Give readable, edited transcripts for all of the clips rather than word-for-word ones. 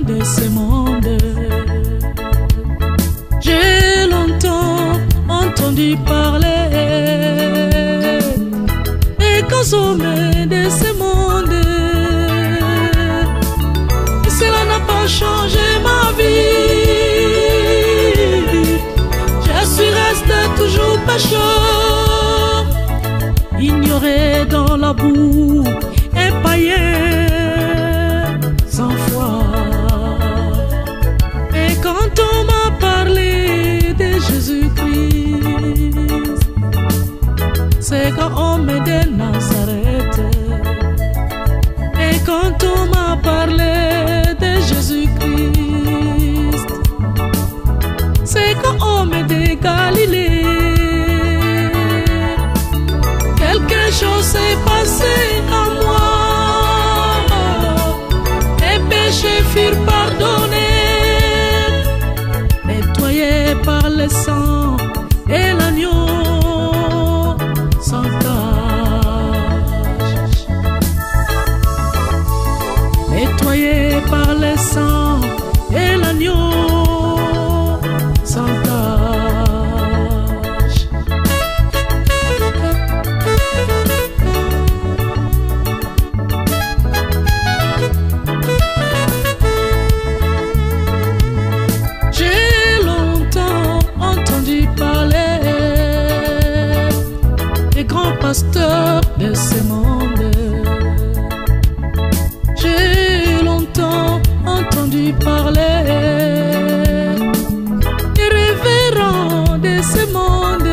De ce monde, j'ai longtemps entendu parler des grands hommes de ce monde. Et cela n'a pas changé ma vie. Je suis resté toujours pécheur, ignoré dans la boue et païen sans foi. Et quand on m'a parlé de Jésus-Christ, c'est quand homme de Nazareth. Et quand on m'a parlé de Jésus-Christ, c'est quand homme de Galilée. Quelque chose s'est passé à moi, les péchés furent pardonnés, nettoyés par le sang et l'agneau sans tache. Nettoyés par le sang et l'agneau sans tache. J'ai longtemps entendu parler des grands pasteurs de ce monde. J'ai longtemps entendu parler des révérends de ce monde.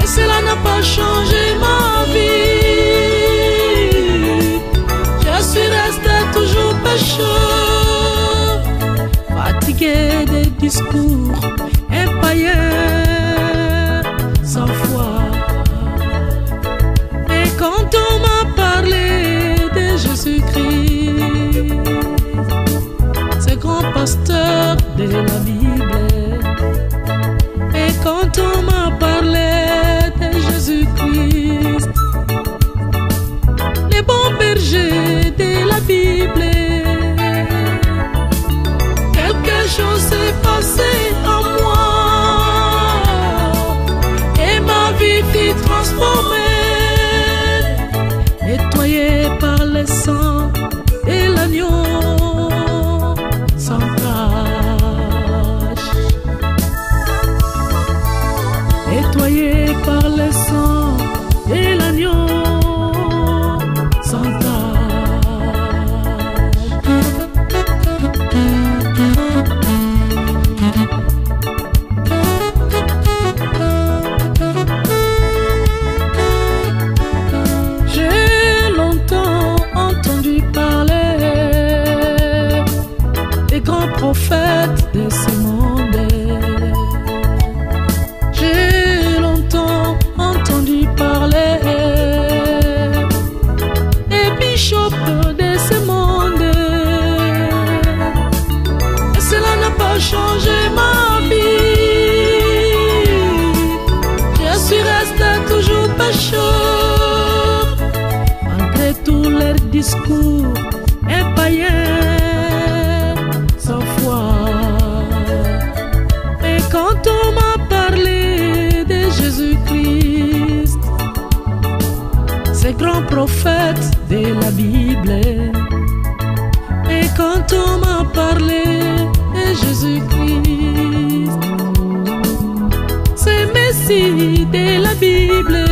Et cela n'a pas changé ma vie. Je suis resté toujours pécheur, fatigué des discours et païens sans foi. Et quand on m'a parlé de Jésus-Christ, ce grand pasteur de la Bible, et quand on m'a parlé de Jésus-Christ, les bons bergers de la Bible, quelque chose s'est passé en moi et ma vie fut transformée, nettoyée par le sang et l'agneau sans tache. Nettoyée par le sang et l'agneau sans tache. J'ai longtemps entendu parler des grands prophètes de ce monde. J'ai longtemps entendu parler des bishops de ce monde. Et cela n'a pas changé ma vie. Je suis resté toujours pécheur, malgré tous leurs discours et païens sans foi. Et quand on m'a parlé de Jésus-Christ, ces grands prophètes de la Bible, et quand on m'a parlé de Jésus-Christ, ces Messies de la Bible,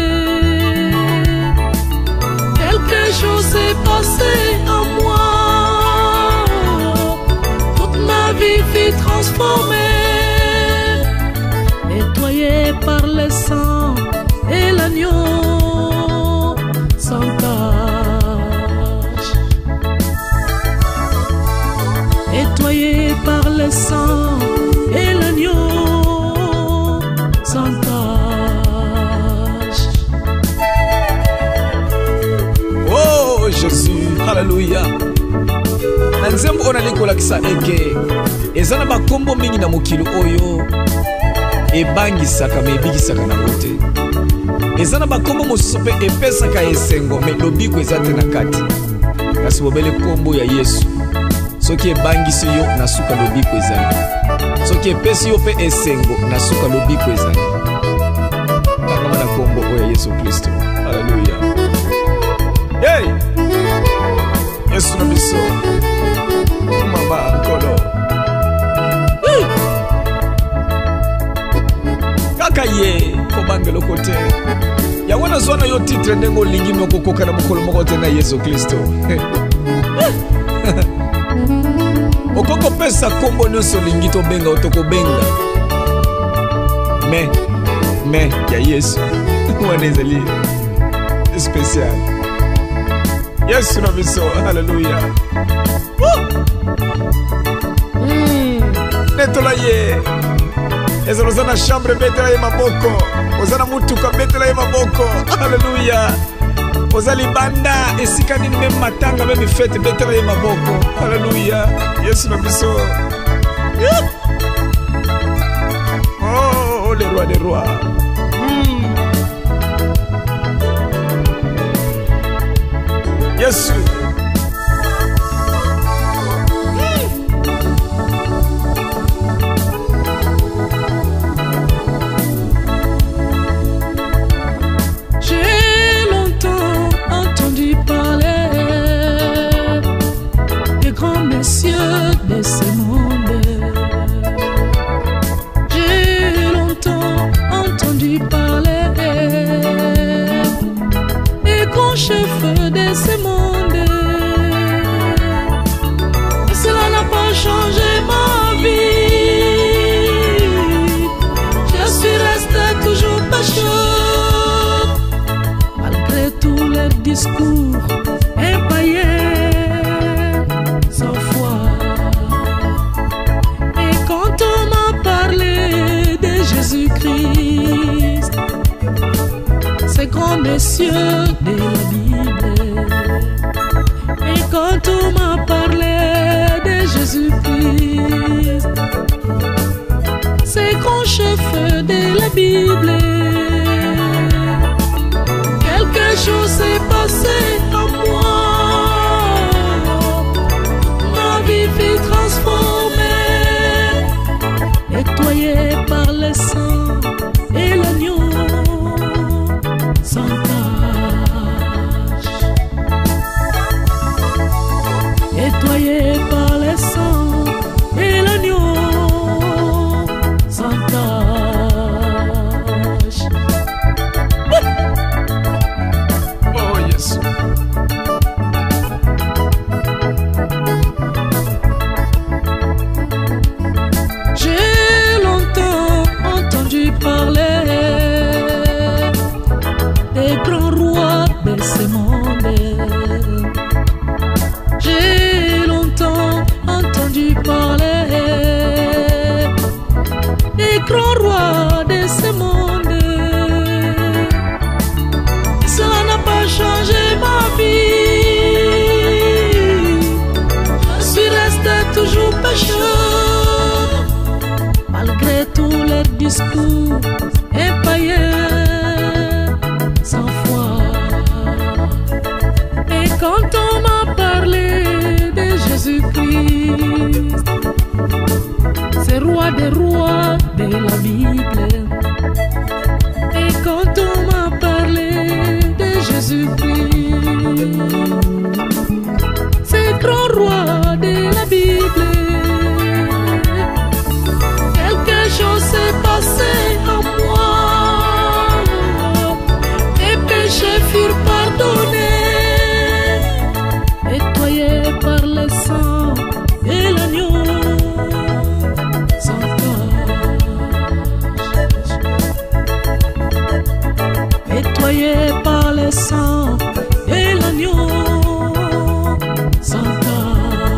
le sang et l'agneau sans tache. Oh Jésus, Alléluia. Nzembo ona likolakisa eke ezana bakombo mingi na mokili oyo ebangisaka me ebikisaka na bote. Ezana bakombo mosusu mpe epesaka esengo me lobiko eza te na kati. Kasi bobele kombo ya Yesu soki ebangisi yo na suka lobiko ezali, soki epesi yo mpe esengo na suka lobiko ezali. Kangama na kombo oyo ya Yesu Kristo. Haleluya. Hey! Yesu na biso mama nkolo kaka ye kobangelo kote ya wana zwana yo titre ndengo lingi moko koka na mokolo moko te na Yesu Kristo. Okoko pesa kombo nyonso lingi to benga otoko benga me ya Yesu wana ezali spécial. Yesu na biso. Haleluya. Netola ye ezalo zana chambre betela ye maboko, ozana mutuka betela ye maboko. Haleluya. Ozali banda esika nini meme matanga meme fete betela ye maboko. Haleluya. Yesu na biso. Oh, le roi des rois. Yesu. J'ai longtemps entendu parler des grands messieurs de ce monde. J'ai longtemps entendu parler des grands chefs de ce monde. Et cela n'a pas changé ma vie. Je suis resté toujours pécheur, malgré tous les discours épaillés sans foi. Et quand on m'a parlé de Jésus-Christ, ces grands messieurs de la Bible, et quand on m'a parlé de Jésus-Christ, ces grands chefs de la Bible, quelque chose s'est passé en moi, ma vie fut transformée, nettoyée par le sang et l'agneau sans tache, nettoyée par le sang et l'agneau sans tache. Oh Yesu. J'ai longtemps entendu parler des grands rois de ce monde. J'ai longtemps entendu parler des grands rois de ce monde. Cela n'a pas changé ma vie. Je suis resté toujours pécheur, malgré tous les discours épaillés sans foi. Et quand on m'a parlé de Jésus-Christ, c'est roi des rois de la Bible, et quand on m'a parlé de Jésus-Christ, c'est grand roi de la Bible, quelque chose s'est passé en moi, mes péchés furent pardonnés, nettoyés par le sang et l'agneau sans tache, nettoyés par le sang et l'agneau sans tache.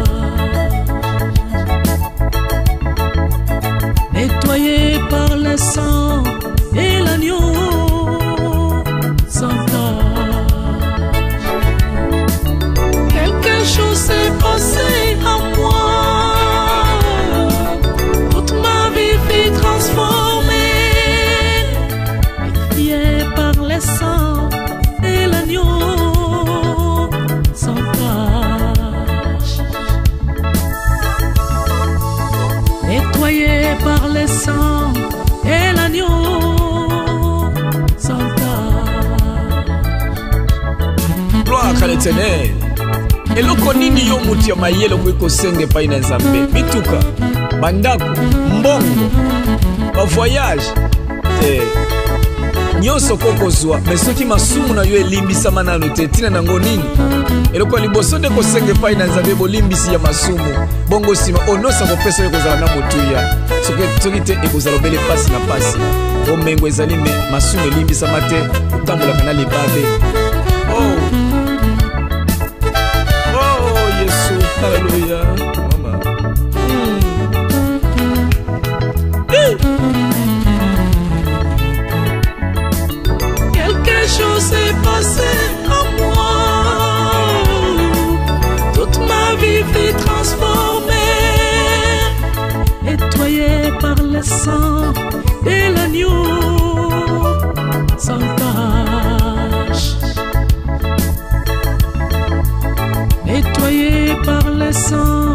gloire à l'Éternel. Eloko nini yo muti ya mayele okoki kosenga epai na Nzambe? Mituka, bandako, mbongo, bavoyage te nyonso kokozwa, me soki masumu na yo elimbisama nano te, tina nango nini? Eloko liboso nde kosenga epai na Nzambe bolimbisi ya masumu, bongo nsima onosa kopesa yo kozala na motuya, soki te ekozala obele pasi na pasi. Omengo ezali me masumu elimbisama te, otambolaka na libabe. Oh Yesu, haleluya. Mama quelque chose s'est passé en moi, toute ma vie fut transformée, nettoyée par le sang de l'agneau sans tache, nettoyée par le sang